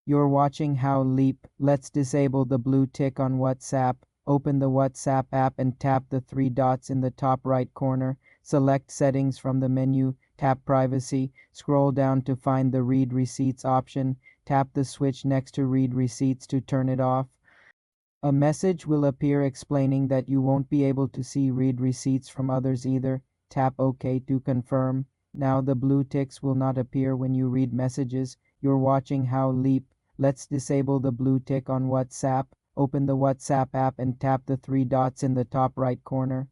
You're watching How Leap. Let's disable the blue tick on WhatsApp. Open the WhatsApp app and tap the three dots in the top right corner. Select Settings from the menu, tap Privacy, scroll down to find the Read Receipts option, tap the switch next to Read Receipts to turn it off. A message will appear explaining that you won't be able to see read receipts from others either. Tap OK to confirm. Now the blue ticks will not appear when you read messages. You're watching How Leap. Let's disable the blue tick on WhatsApp. Open the WhatsApp app and tap the three dots in the top right corner.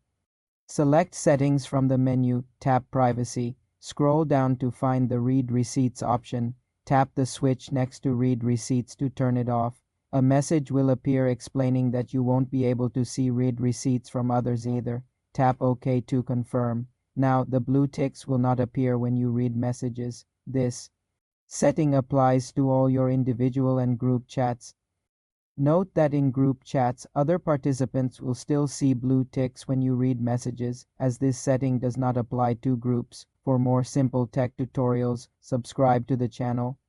Select Settings from the menu, tap Privacy. Scroll down to find the Read Receipts option. Tap the switch next to Read Receipts to turn it off. A message will appear explaining that you won't be able to see read receipts from others either. Tap OK to confirm. Now, the blue ticks will not appear when you read messages. This setting applies to all your individual and group chats. Note that in group chats, other participants will still see blue ticks when you read messages, as this setting does not apply to groups. For more simple tech tutorials, subscribe to the channel.